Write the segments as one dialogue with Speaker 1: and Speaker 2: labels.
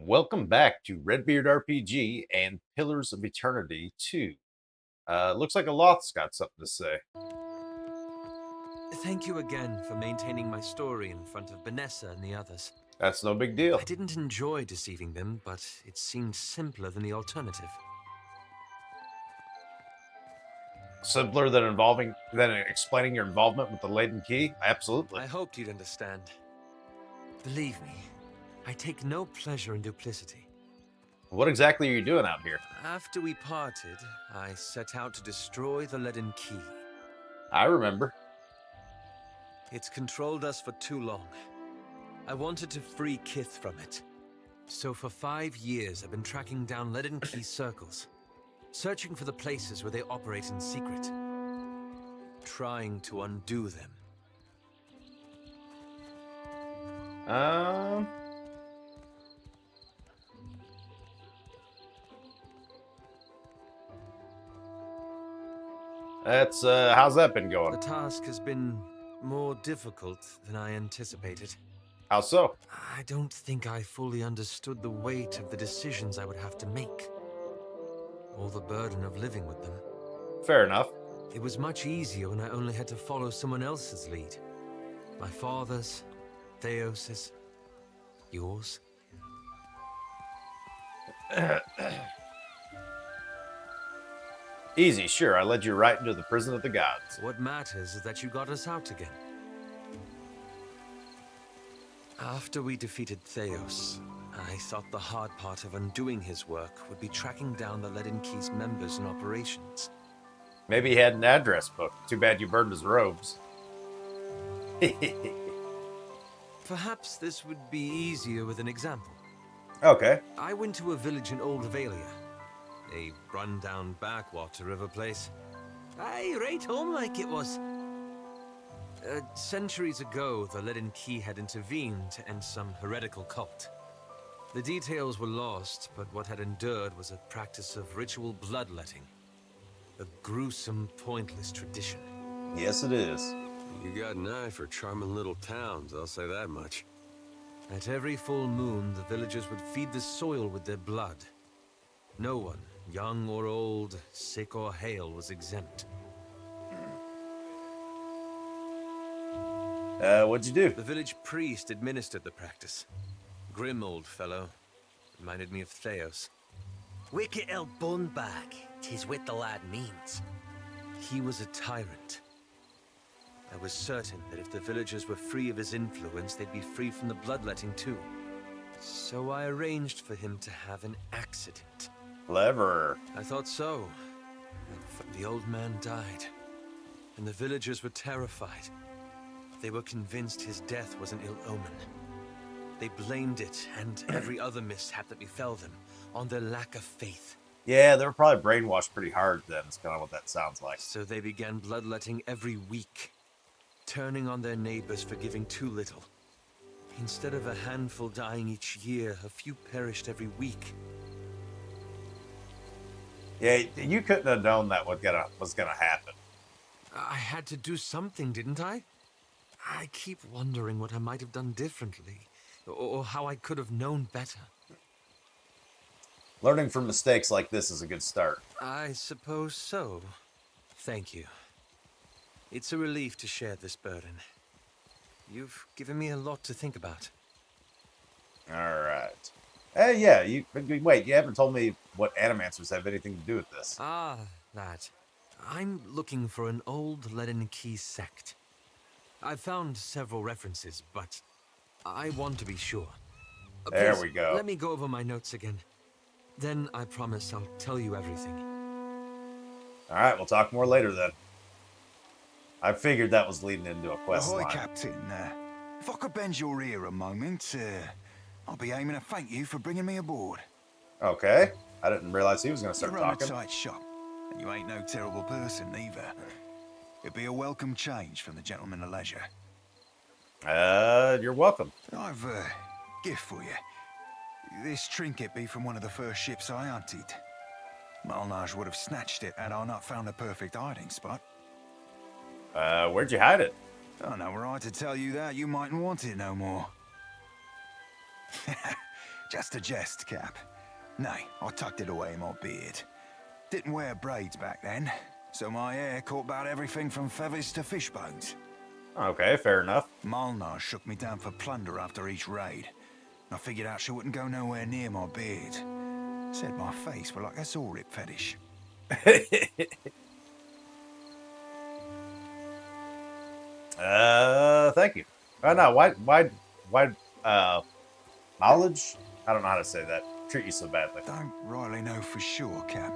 Speaker 1: Welcome back to Redbeard RPG and Pillars of Eternity 2. Looks like Aloth's got something to say.
Speaker 2: Thank you again for maintaining my story in front of Vanessa and the others.
Speaker 1: That's no big
Speaker 2: I
Speaker 1: deal.
Speaker 2: didn't enjoy deceiving them, but it seemed simpler than the alternative.
Speaker 1: Simpler than explaining your involvement with the Laden Key? Absolutely.
Speaker 2: I hoped you'd understand. Believe me, I take no pleasure in duplicity.
Speaker 1: What exactly are you doing out here?
Speaker 2: After we parted, I set out to destroy the leaden key.
Speaker 1: I remember.
Speaker 2: It's controlled us for too long. I wanted to free Kith from it. So for 5 years, I've been tracking down leaden key circles, searching for the places where they operate in secret, trying to undo them.
Speaker 1: Um, how's that been
Speaker 2: The
Speaker 1: going?
Speaker 2: task has been more difficult than I anticipated.
Speaker 1: How so?
Speaker 2: I don't think I fully understood the weight of the decisions I would have to make, or the burden of living with them.
Speaker 1: Fair enough.
Speaker 2: It was much easier when I only had to follow someone else's lead. My father's, Theos's, yours.
Speaker 1: Easy, sure. I led you right into the prison of the gods.
Speaker 2: What matters is that you got us out again. After we defeated Theos, I thought the hard part of undoing his work would be tracking down the Leaden Key's members and operations.
Speaker 1: Maybe he had an address book. Too bad you burned his robes.
Speaker 2: Perhaps this would be easier with an example.
Speaker 1: Okay.
Speaker 2: I went to a village in Old Avelia, a run-down backwater of a place. Aye, right home like it was. Centuries ago, the Leaden Key had intervened to end some heretical cult. The details were lost, but what had endured was a practice of ritual bloodletting. A gruesome, pointless tradition.
Speaker 1: Yes, it is.
Speaker 3: You got an eye for charming little towns, I'll say that much.
Speaker 2: At every full moon, the villagers would feed the soil with their blood. No one, young or old, sick or hale, was exempt.
Speaker 1: What'd you do?
Speaker 2: The village priest administered the practice. Grim old fellow. Reminded me of Theos.
Speaker 4: Wicket el bun back, 'tis what the lad means.
Speaker 2: He was a tyrant. I was certain that if the villagers were free of his influence, they'd be free from the bloodletting too. So I arranged for him to have an accident.
Speaker 1: Clever.
Speaker 2: I thought so. But the old man died, and the villagers were terrified. They were convinced his death was an ill omen. They blamed it, and every other mishap that befell them, on their lack of faith.
Speaker 1: Yeah, they were probably brainwashed pretty hard then, is kind of what that sounds like.
Speaker 2: So they began bloodletting every week, turning on their neighbors for giving too little. Instead of a handful dying each year, a few perished every week.
Speaker 1: Yeah, you couldn't have known that was gonna happen.
Speaker 2: I had to do something, didn't I? I keep wondering what I might have done differently, or how I could have known better.
Speaker 1: Learning from mistakes like this is a good start.
Speaker 2: I suppose so. Thank you. It's a relief to share this burden. You've given me a lot to think about.
Speaker 1: All right. Hey, yeah. Wait. You haven't told me what animancers have anything to do with this.
Speaker 2: Ah, that. I'm looking for an old Leaden Key sect. I've found several references, but I want to be sure.
Speaker 1: There
Speaker 2: Please,
Speaker 1: we go.
Speaker 2: Let me go over my notes again. Then I promise I'll tell you everything.
Speaker 1: All right. We'll talk more later then. I figured that was leading into a quest
Speaker 5: Ahoy,
Speaker 1: line.
Speaker 5: Captain. If I could bend your ear a moment, I'll be aiming to thank you for bringing me aboard.
Speaker 1: Okay. I didn't realize he was gonna
Speaker 5: You
Speaker 1: start
Speaker 5: run
Speaker 1: talking.
Speaker 5: a tight shop, and you ain't no terrible person either. It'd be a welcome change from the gentleman of leisure.
Speaker 1: You're welcome.
Speaker 5: I've a gift for you. This trinket be from one of the first ships I hunted. Malnage would have snatched it had I not found the perfect hiding spot.
Speaker 1: Where'd you hide it?
Speaker 5: I know were I to tell you that, you mightn't want it no more. Just a jest, Cap. Nay, I tucked it away in my beard. Didn't wear braids back then, so my hair caught about everything from feathers to fish bones.
Speaker 1: Okay, fair enough.
Speaker 5: Malnar shook me down for plunder after each raid. I figured out she wouldn't go nowhere near my beard. Said my face were like a saw rip fetish.
Speaker 1: Thank you. Oh no, why, knowledge? I don't know how to say that. Treat you so badly.
Speaker 5: Don't rightly know for sure, Cap.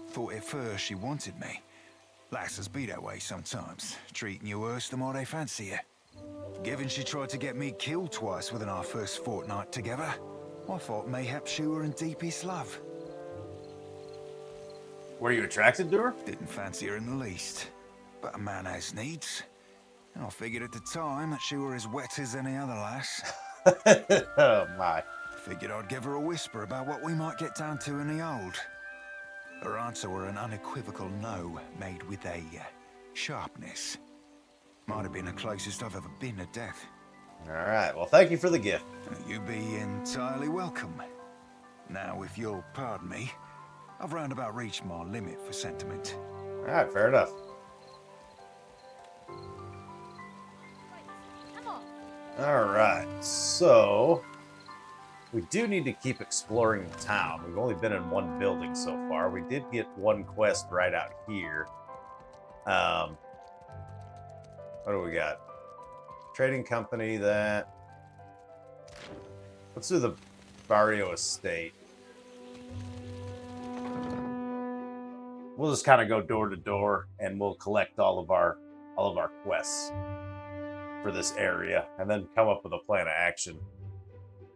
Speaker 5: Thought at first she wanted me. Lasses be that way sometimes, treating you worse the more they fancy you. Given she tried to get me killed twice within our first fortnight together, I thought mayhap she were in deepest love.
Speaker 1: Were you attracted to her?
Speaker 5: Didn't fancy her in the least. But a man has needs. And I figured at the time that she were as wet as any other lass.
Speaker 1: Oh my.
Speaker 5: Figured I'd give her a whisper about what we might get down to in the old. Her answer were an unequivocal no, made with a sharpness. Might have been the closest I've ever been to death.
Speaker 1: Alright, well thank you for the gift.
Speaker 5: You be entirely welcome. Now, if you'll pardon me, I've roundabout reached my limit for sentiment.
Speaker 1: Alright, fair enough. Alright, so we do need to keep exploring the town. We've only been in one building so far. We did get one quest right out here. What do we got? Trading company that... Let's do the Barrio Estate. We'll just kind of go door to door and we'll collect all of our quests for this area and then come up with a plan of action.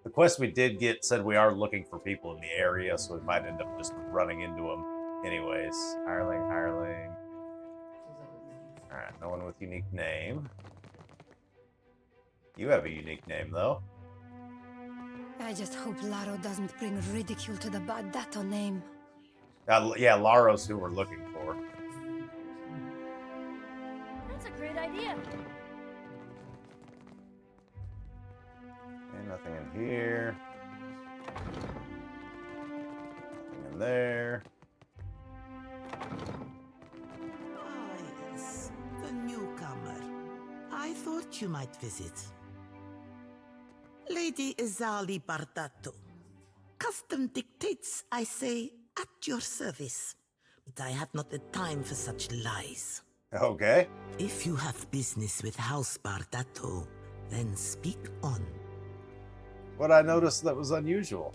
Speaker 1: The quest we did get said we are looking for people in the area, so we might end up just running into them anyways. Hireling. Alright, no one with unique name. You have a unique name, though.
Speaker 6: I just hope Laro doesn't bring ridicule to the Bardato name.
Speaker 1: Yeah, Laro's who we're looking for.
Speaker 7: That's a great idea.
Speaker 1: Okay, nothing in here. Nothing in there.
Speaker 8: Ah, yes. The newcomer. I thought you might visit. Lady Izali Bardato. Custom dictates, I say, at your service. But I have not the time for such lies.
Speaker 1: Okay.
Speaker 8: If you have business with House Bardato, then speak on.
Speaker 1: What I noticed that was unusual.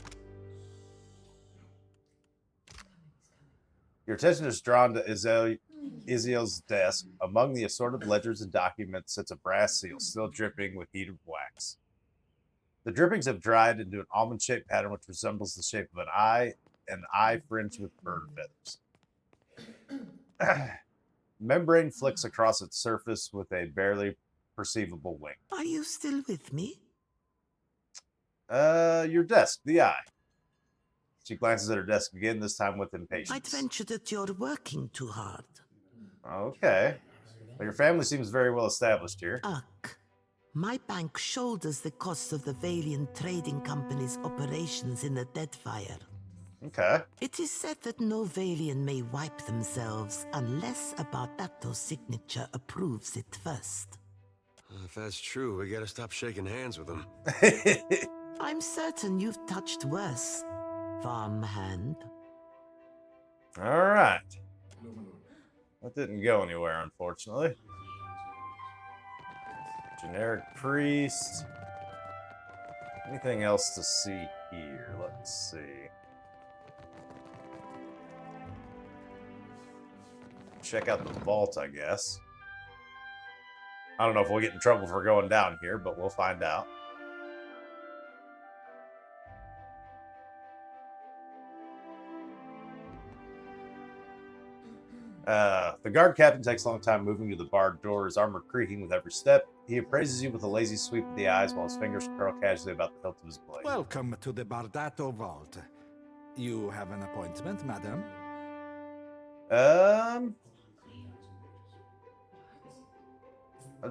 Speaker 1: Your attention is drawn to Iziel's desk. Among the assorted ledgers and documents sits a brass seal, still dripping with heated wax. The drippings have dried into an almond-shaped pattern which resembles the shape of an eye fringed with bird feathers. Membrane flicks across its surface with a barely perceivable wink.
Speaker 8: Are you still with me?
Speaker 1: Your desk, the eye. She glances at her desk again, this time with impatience.
Speaker 8: I'd venture that you're working too hard.
Speaker 1: Okay. Well, your family seems very well established here.
Speaker 8: Ugh. My bank shoulders the cost of the Valiant Trading Company's operations in the Deadfire.
Speaker 1: Okay.
Speaker 8: It is said that no Valian may wipe themselves unless a Bardato's signature approves it first.
Speaker 3: If that's true, we gotta stop shaking hands with them.
Speaker 8: I'm certain you've touched worse, farmhand.
Speaker 1: All right. That didn't go anywhere, unfortunately. Generic priest. Anything else to see here? Let's see. Check out the vault, I guess. I don't know if we'll get in trouble for going down here, but we'll find out. The guard captain takes a long time moving to the barred door, his armor creaking with every step. He appraises you with a lazy sweep of the eyes while his fingers curl casually about the hilt of his blade.
Speaker 9: Welcome to the Bardato Vault. You have an appointment, madam?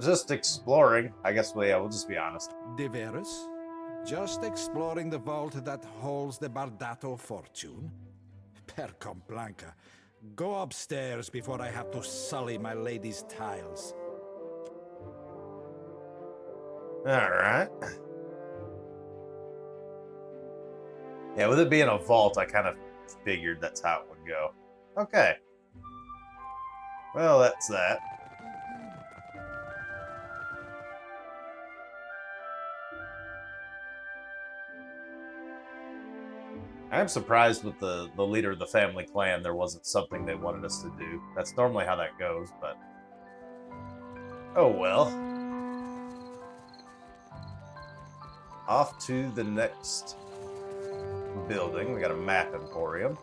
Speaker 1: Just exploring. I guess we'll just be honest.
Speaker 9: Deveris? Just exploring the vault that holds the Bardato fortune? Per Complanca, go upstairs before I have to sully my lady's tiles.
Speaker 1: Alright. Yeah, with it being a vault, I kind of figured that's how it would go. Okay. Well, that's that. I'm surprised with the leader of the family clan there wasn't something they wanted us to do. That's normally how that goes, but... oh well. Off to the next building. We got a map emporium.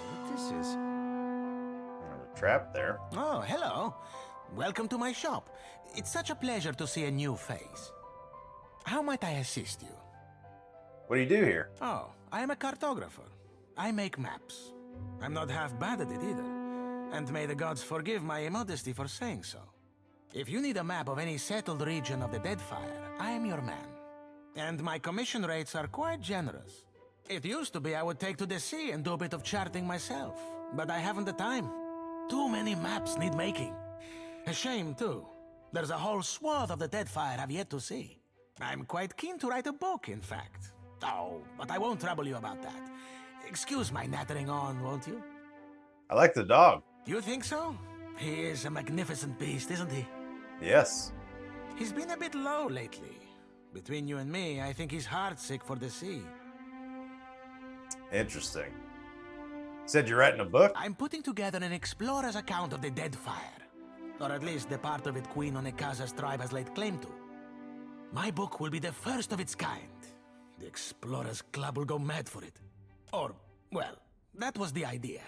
Speaker 2: What this is?
Speaker 1: There's a trap there.
Speaker 10: Oh, hello. Welcome to my shop. It's such a pleasure to see a new face. How might I assist you?
Speaker 1: What do you do here?
Speaker 10: Oh, I am a cartographer. I make maps. I'm not half bad at it either. And may the gods forgive my immodesty for saying so. If you need a map of any settled region of the Deadfire, I am your man. And my commission rates are quite generous. It used to be I would take to the sea and do a bit of charting myself, but I haven't the time. Too many maps need making. A shame, too. There's a whole swath of the Deadfire I've yet to see. I'm quite keen to write a book, in fact. Oh, but I won't trouble you about that. Excuse my nattering on, won't you?
Speaker 1: I like the dog.
Speaker 10: You think so? He is a magnificent beast, isn't he?
Speaker 1: Yes.
Speaker 10: He's been a bit low lately. Between you and me, I think he's heartsick for the sea.
Speaker 1: Interesting. Said you're writing a book?
Speaker 10: I'm putting together an explorer's account of the Deadfire. Or at least the part of it Queen Onekaza's tribe has laid claim to. My book will be the first of its kind. The Explorers Club will go mad for it. Or, well, that was the idea.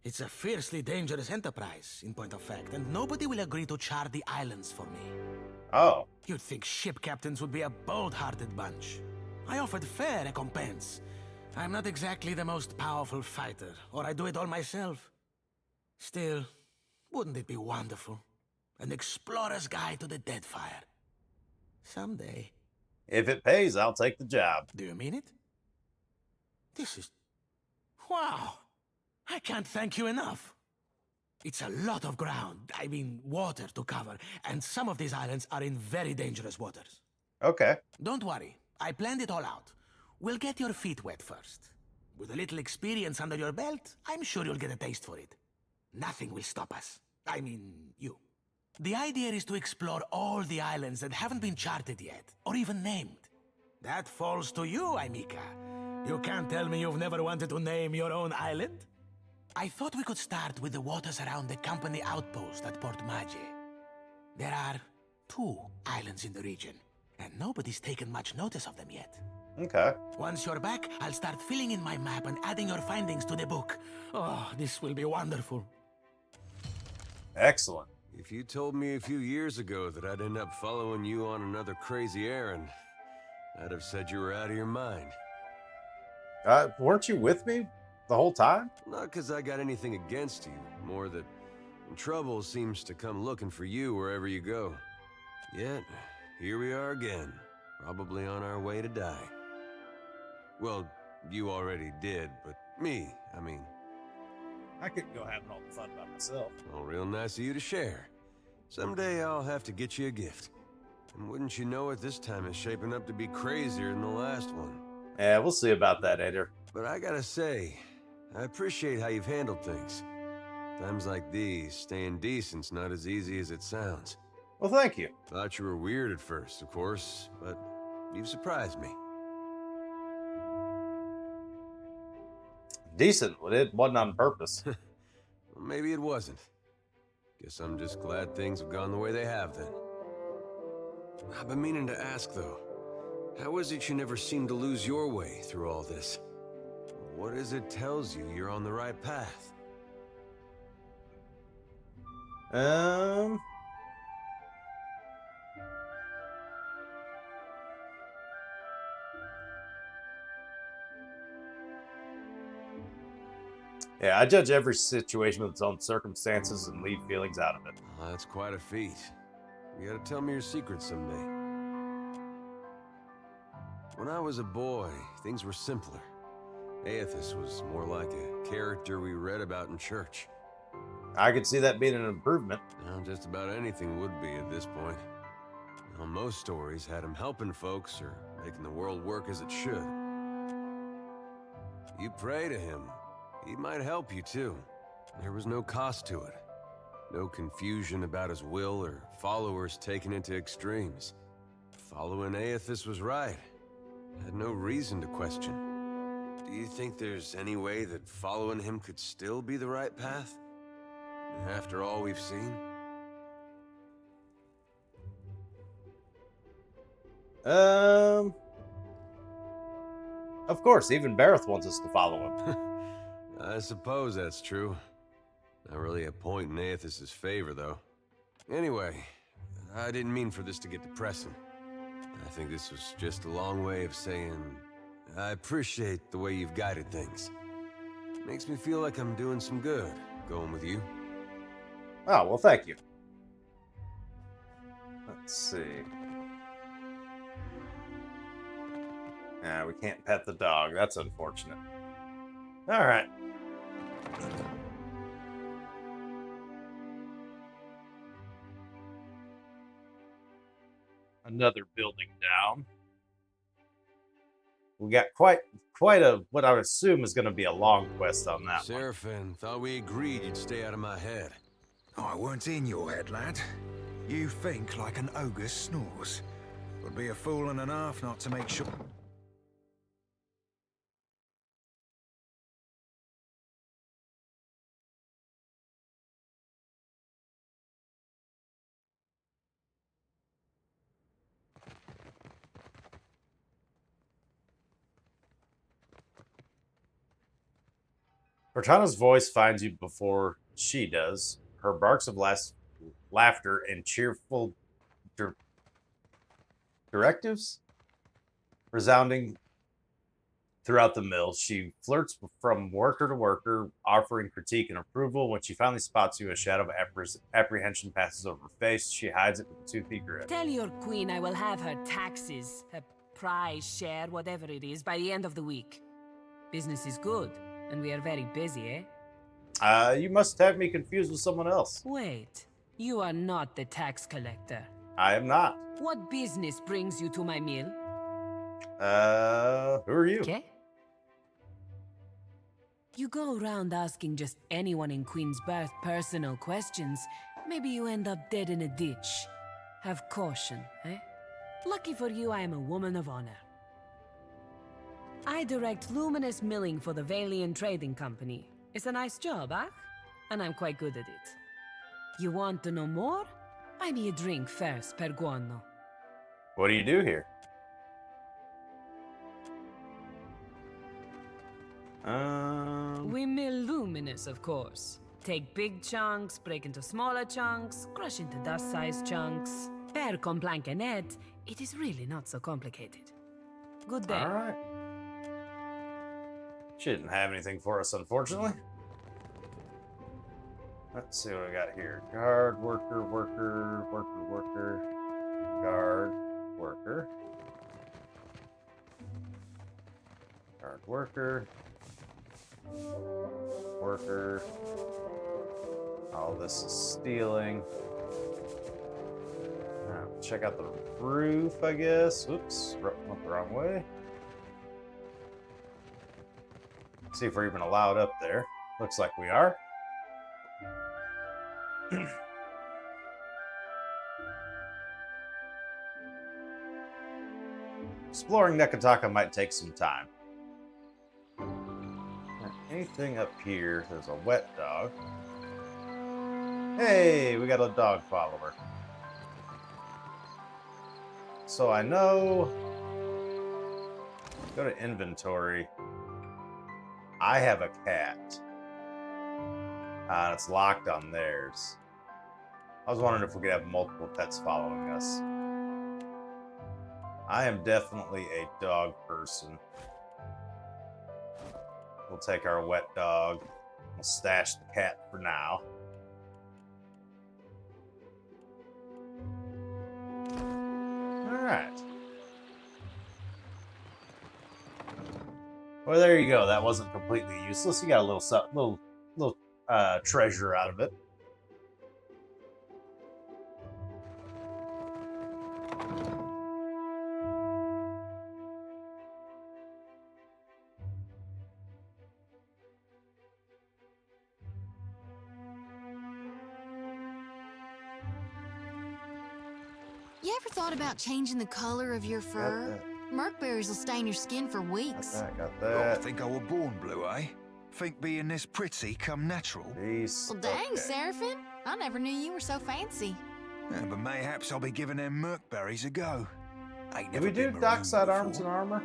Speaker 10: It's a fiercely dangerous enterprise, in point of fact, and nobody will agree to chart the islands for me.
Speaker 1: Oh.
Speaker 10: You'd think ship captains would be a bold-hearted bunch. I offered fair recompense. I'm not exactly the most powerful fighter, or I do it all myself. Still, wouldn't it be wonderful? An explorer's guide to the Deadfire. Someday.
Speaker 1: If it pays, I'll take the job.
Speaker 10: Do you mean it? This is... wow! I can't thank you enough. It's a lot of ground, I mean water to cover, and some of these islands are in very dangerous waters.
Speaker 1: Okay.
Speaker 10: Don't worry, I planned it all out. We'll get your feet wet first. With a little experience under your belt, I'm sure you'll get a taste for it. Nothing will stop us. I mean, you. The idea is to explore all the islands that haven't been charted yet, or even named. That falls to you, Aimika. You can't tell me you've never wanted to name your own island? I thought we could start with the waters around the company outpost at Port Maje. There are 2 islands in the region, and nobody's taken much notice of them yet.
Speaker 1: Okay.
Speaker 10: Once you're back, I'll start filling in my map and adding your findings to the book. Oh, this will be wonderful.
Speaker 1: Excellent.
Speaker 3: If you told me a few years ago that I'd end up following you on another crazy errand, I'd have said you were out of your mind.
Speaker 1: Weren't you with me the whole time?
Speaker 3: Not because I got anything against you, more that trouble seems to come looking for you wherever you go. Yet, here we are again, probably on our way to die. Well, you already did, but me, I mean.
Speaker 1: I could go having all the fun by myself.
Speaker 3: Well, real nice of you to share. Someday I'll have to get you a gift. And wouldn't you know it, this time is shaping up to be crazier than the last one.
Speaker 1: Yeah, we'll see about that, Eder.
Speaker 3: But I gotta say, I appreciate how you've handled things. Times like these, staying decent's not as easy as it sounds.
Speaker 1: Well, thank you.
Speaker 3: Thought you were weird at first, of course, but you've surprised me.
Speaker 1: Decent. It wasn't on purpose.
Speaker 3: Well, maybe it wasn't. Guess I'm just glad things have gone the way they have then. I've been meaning to ask, though. How is it you never seem to lose your way through all this? What is it tells you you're on the right path?
Speaker 1: Yeah, I judge every situation with its own circumstances and leave feelings out of it.
Speaker 3: Well, that's quite a feat. You gotta tell me your secret someday. When I was a boy, things were simpler. Aethys was more like a character we read about in church.
Speaker 1: I could see that being an improvement.
Speaker 3: Well, just about anything would be at this point. Well, most stories had him helping folks or making the world work as it should. You pray to him, he might help you too. There was no cost to it. No confusion about his will or followers taken into extremes. Following Aethys was right. Had no reason to question. Do you think there's any way that following him could still be the right path? After all we've seen?
Speaker 1: Of course, even Berth wants us to follow him.
Speaker 3: I suppose that's true. Not really a point in Aethys' favor, though. Anyway, I didn't mean for this to get depressing. I think this was just a long way of saying I appreciate the way you've guided things. Makes me feel like I'm doing some good, going with you.
Speaker 1: Oh, well, thank you. Let's see. We can't pet the dog. That's unfortunate. All right. Another building down. We got quite a what I would assume is going to be a long quest on that one.
Speaker 3: Seraphim, thought we agreed you'd stay out of my head.
Speaker 5: I weren't in your head, lad. You think like an ogre snores. Would be a fool and a half not to make sure.
Speaker 1: Cortana's voice finds you before she does. Her barks of laughter and cheerful directives resounding throughout the mill. She flirts from worker to worker, offering critique and approval. When she finally spots you, a shadow of apprehension passes over her face. She hides it with a toothy grin.
Speaker 11: Tell your queen I will have her taxes, her prize share, whatever it is, by the end of the week. Business is good, and we are very busy, eh?
Speaker 1: You must have me confused with someone else.
Speaker 11: Wait, you are not the tax collector.
Speaker 1: I am not.
Speaker 11: What business brings you to my mill?
Speaker 1: Who are you?
Speaker 11: Okay. You go around asking just anyone in Queen's Berth personal questions, maybe you end up dead in a ditch. Have caution, eh? Lucky for you, I am a woman of honor. I direct luminous milling for the Valian Trading Company. It's a nice job, huh? And I'm quite good at it. You want to know more? Buy me a drink first, per guano.
Speaker 1: What do you do here?
Speaker 11: We mill luminous, of course. Take big chunks, break into smaller chunks, crush into dust-sized chunks. Per complank and net, it is really not so complicated. Good day.
Speaker 1: All right. She didn't have anything for us, unfortunately. Let's see what we got here. Guard, worker, worker, worker, worker, guard, worker. Guard, worker. Worker. All this is stealing. Check out the roof, I guess. Oops, went the wrong way. See if we're even allowed up there. Looks like we are. Exploring Nekataka might take some time. Anything up here? There's a wet dog. Hey, we got a dog follower. So I know. Go to inventory. I have a cat. It's locked on theirs. I was wondering if we could have multiple pets following us. I am definitely a dog person. We'll take our wet dog. We'll stash the cat for now. Alright. Well, there you go. That wasn't completely useless. You got a little treasure out of it.
Speaker 12: You ever thought about changing the color of your fur? Merkberries will stain your skin for weeks.
Speaker 1: Got
Speaker 5: Oh,
Speaker 1: that.
Speaker 5: think I were born blue, eh? Think being this pretty come natural?
Speaker 1: Peace.
Speaker 12: Well, dang,
Speaker 1: Okay.
Speaker 12: Seraphim. I never knew you were so fancy.
Speaker 5: Yeah, but mayhaps I'll be giving them Merkberries a go. Ain't
Speaker 1: Did
Speaker 5: never
Speaker 1: we do
Speaker 5: been marooned
Speaker 1: dockside arms and
Speaker 5: before.
Speaker 1: armor?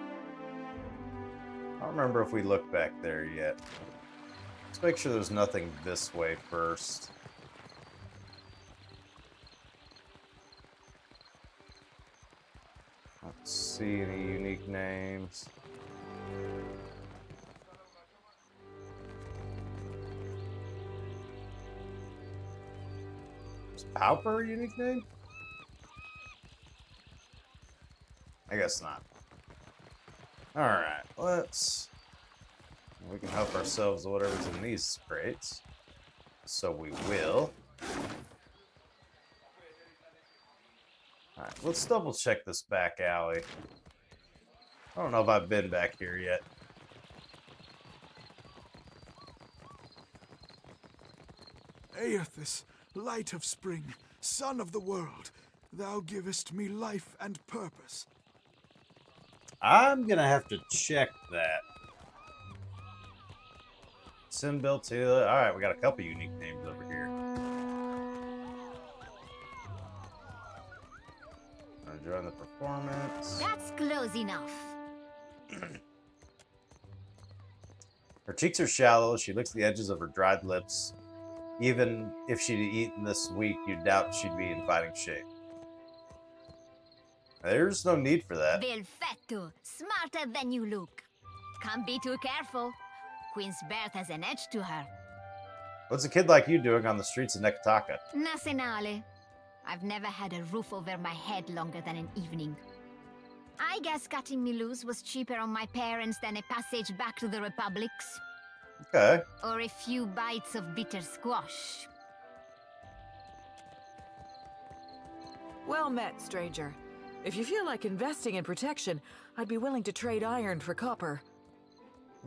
Speaker 1: I don't remember if we looked back there yet. Let's make sure there's nothing this way first. Don't see any unique names. Is Pauper a unique name? I guess not. Alright, we can help ourselves with whatever's in these crates. So we will. Alright, let's double check this back alley. I don't know if I've been back here yet.
Speaker 13: Aethys, light of spring, sun of the world, thou givest me life and purpose.
Speaker 1: I'm gonna have to check that. Simbil Tila. Alright, we got a couple unique names over here. Join the performance.
Speaker 7: That's close enough.
Speaker 1: Her cheeks are shallow. She licks the edges of her dried lips. Even if she'd eaten this week, you'd doubt she'd be in fighting shape. There's no need for that.
Speaker 7: Belfetto, smarter than you look. Can't be too careful. Queen's Berth has an edge to her.
Speaker 1: What's a kid like you doing on the streets of Nekataka?
Speaker 7: Nasenale. I've never had a roof over my head longer than an evening. I guess cutting me loose was cheaper on my parents than a passage back to the Republics.
Speaker 1: Okay.
Speaker 7: Or a few bites of bitter squash.
Speaker 14: Well met, stranger. If you feel like investing in protection, I'd be willing to trade iron for copper.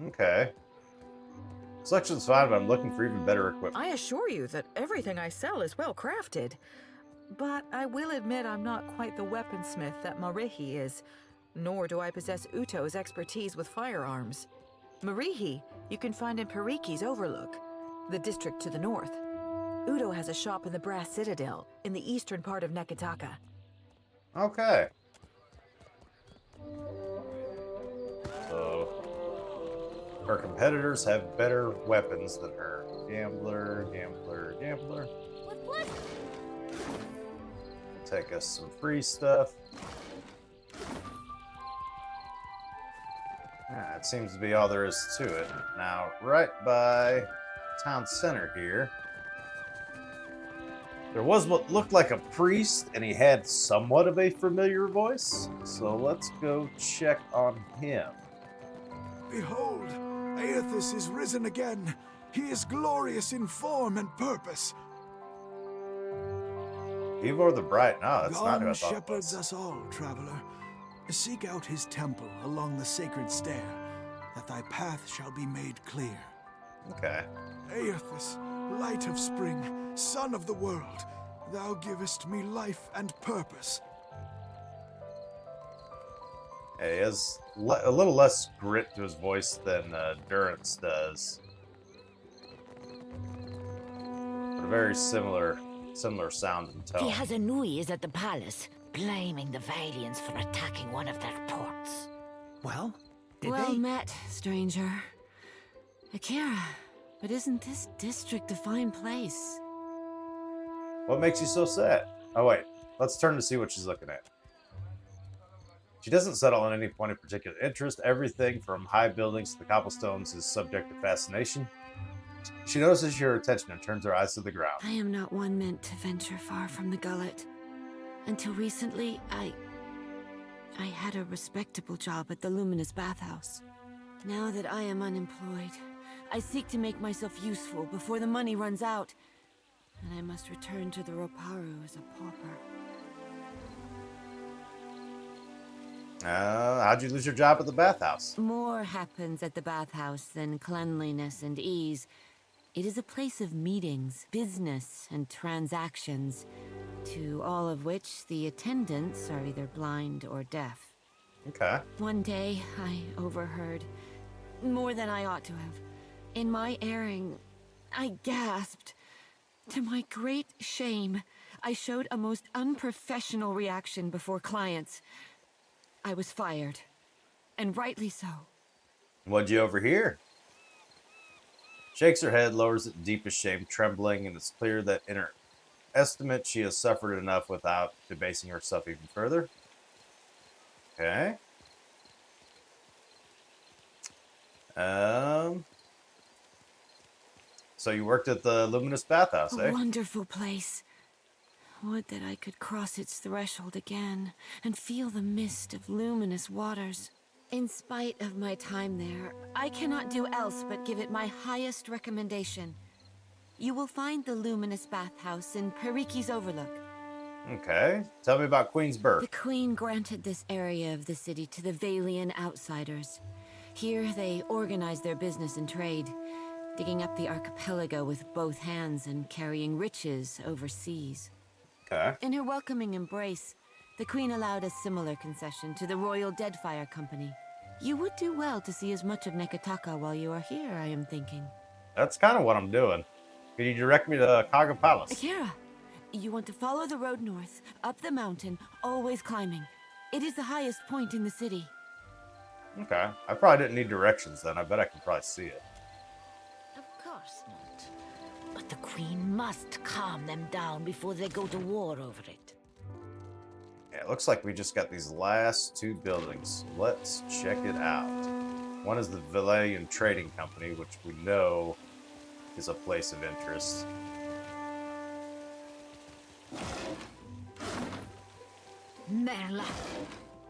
Speaker 1: Okay. Selection's fine, but I'm looking for even better equipment.
Speaker 14: I assure you that everything I sell is well crafted. But I will admit I'm not quite the weaponsmith that Marihi is, nor do I possess Uto's expertise with firearms. Marihi you can find in Pariki's Overlook, the district to the north. Uto has a shop in the Brass Citadel, in the eastern part of Nekataka.
Speaker 1: Okay. So, her competitors have better weapons than her. Gambler, gambler, gambler.
Speaker 7: With pleasure.
Speaker 1: Take us some free stuff. That seems to be all there is to it. Now, right by town center here, there was what looked like a priest, and he had somewhat of a familiar voice. So let's go check on him.
Speaker 13: Behold, Aethys is risen again. He is glorious in form and purpose.
Speaker 1: Ivor the Bright. No, that's not who I
Speaker 13: God
Speaker 1: thought it
Speaker 13: shepherds
Speaker 1: was.
Speaker 13: us all, traveler. Seek out his temple along the sacred stair, that thy path shall be made clear.
Speaker 1: Okay.
Speaker 13: Aethys, light of spring, sun of the world, thou givest me life and purpose.
Speaker 1: Yeah, he has a little less grit to his voice than Durance does. But a very similar sound and tone.
Speaker 15: The Hazanui is at the palace, blaming the Valians for attacking one of their ports.
Speaker 10: Well,
Speaker 11: Well met, stranger. Akira, but isn't this district a fine place?
Speaker 1: What makes you so sad? Oh, wait. Let's turn to see what she's looking at. She doesn't settle on any point of particular interest. Everything from high buildings to the cobblestones is subject to fascination. She notices your attention and turns her eyes to the ground.
Speaker 11: I am not one meant to venture far from the gullet. Until recently, I had a respectable job at the Luminous Bathhouse. Now that I am unemployed, I seek to make myself useful before the money runs out, and I must return to the Roparu as a pauper.
Speaker 1: How'd you lose your job at the bathhouse?
Speaker 11: More happens at the bathhouse than cleanliness and ease. It is a place of meetings, business, and transactions, to all of which the attendants are either blind or deaf.
Speaker 1: Okay.
Speaker 11: One day, I overheard more than I ought to have. In my erring, I gasped. To my great shame, I showed a most unprofessional reaction before clients. I was fired, and rightly so.
Speaker 1: What'd you overhear? Shakes her head, lowers it in deepest shame, trembling, and it's clear that in her estimate she has suffered enough without debasing herself even further. Okay. So you worked at the Luminous Bathhouse, eh?
Speaker 11: A wonderful place. Would that I could cross its threshold again and feel the mist of luminous waters. In spite of my time there, I cannot do else but give it my highest recommendation. You will find the Luminous Bathhouse in Periki's Overlook.
Speaker 1: Okay. Tell me about Queen's Berth.
Speaker 11: The Queen granted this area of the city to the Valian outsiders. Here they organize their business and trade, digging up the Archipelago with both hands and carrying riches overseas.
Speaker 1: Okay.
Speaker 11: In her welcoming embrace, the Queen allowed a similar concession to the Royal Deadfire Company. You would do well to see as much of Nekataka while you are here, I am thinking.
Speaker 1: That's kind of what I'm doing. Could you direct me to Kaga Palace?
Speaker 11: Akira, you want to follow the road north, up the mountain, always climbing. It is the highest point in the city.
Speaker 1: Okay. I probably didn't need directions then. I bet I can probably see it.
Speaker 15: Of course not. But the Queen must calm them down before they go to war over it.
Speaker 1: Yeah, it looks like we just got these last two buildings. Let's check it out. One is the Valian Trading Company, which we know is a place of interest.
Speaker 7: Merla.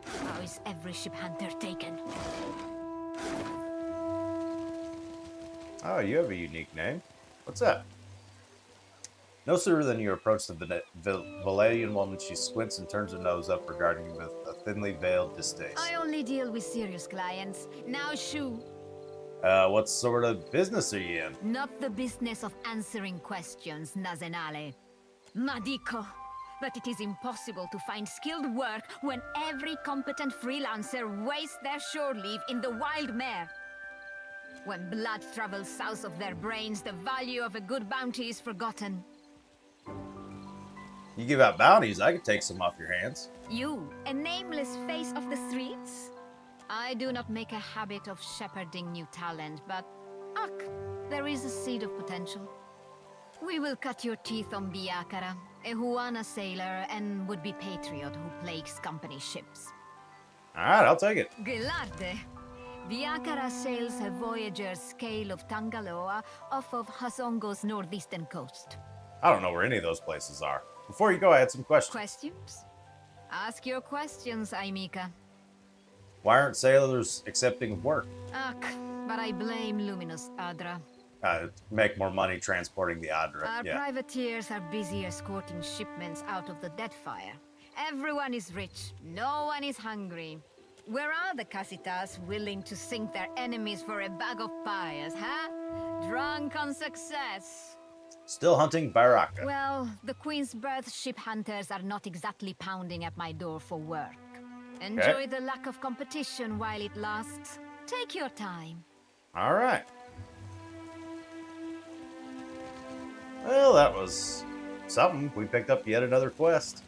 Speaker 7: How is every ship hunter taken?
Speaker 1: Oh, you have a unique name. What's that? No sooner than you approach the Valian woman, she squints and turns her nose up, regarding you with a thinly veiled distaste.
Speaker 7: I only deal with serious clients. Now, shoo.
Speaker 1: What sort of business are you in?
Speaker 7: Not the business of answering questions, Nazenale. Madiko. But it is impossible to find skilled work when every competent freelancer wastes their shore leave in the wild mare. When blood travels south of their brains, the value of a good bounty is forgotten.
Speaker 1: You give out bounties, I could take some off your hands.
Speaker 7: You, a nameless face of the streets? I do not make a habit of shepherding new talent, but there is a seed of potential. We will cut your teeth on Biakara, a Huana sailor and would-be patriot who plagues company ships.
Speaker 1: Alright, I'll take it.
Speaker 7: Gelarde. Biakara sails a voyager's scale of Tangaloa off of Hasongo's northeastern coast.
Speaker 1: I don't know where any of those places are. Before you go, I had some questions.
Speaker 7: Questions? Ask your questions, Aimika.
Speaker 1: Why aren't sailors accepting work?
Speaker 7: But I blame Luminous Adra.
Speaker 1: Make more money transporting the Adra.
Speaker 7: Our privateers are busy escorting shipments out of the Deadfire. Everyone is rich, no one is hungry. Where are the Casitas willing to sink their enemies for a bag of pyres, huh? Drunk on success.
Speaker 1: Still hunting Biakara.
Speaker 7: Well, the Queen's Berth ship hunters are not exactly pounding at my door for work. Enjoy the lack of competition while it lasts. Take your time.
Speaker 1: All right. Well, that was something. We picked up yet another quest.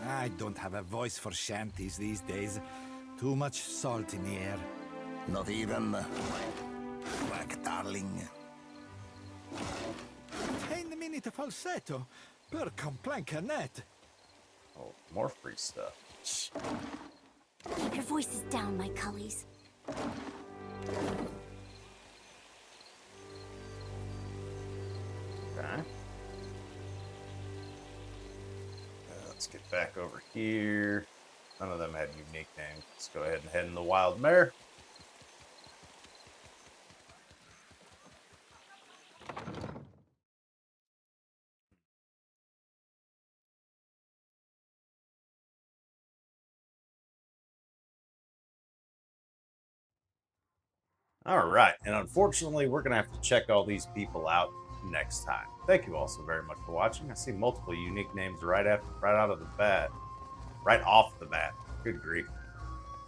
Speaker 9: I don't have a voice for shanties these days. Too much salt in the air.
Speaker 5: Not even Black Darling.
Speaker 9: 10 minute falsetto per complanca net.
Speaker 1: Oh, more free stuff.
Speaker 16: Keep your voices down, my cullies.
Speaker 1: Okay. Let's get back over here. None of them had unique names. Let's go ahead and head in the wild mare. All right, and unfortunately, we're going to have to check all these people out next time. Thank you all so very much for watching. I see multiple unique names right out of the bat. Right off the bat. Good grief.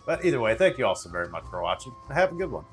Speaker 1: But either way, thank you all so very much for watching, and have a good one.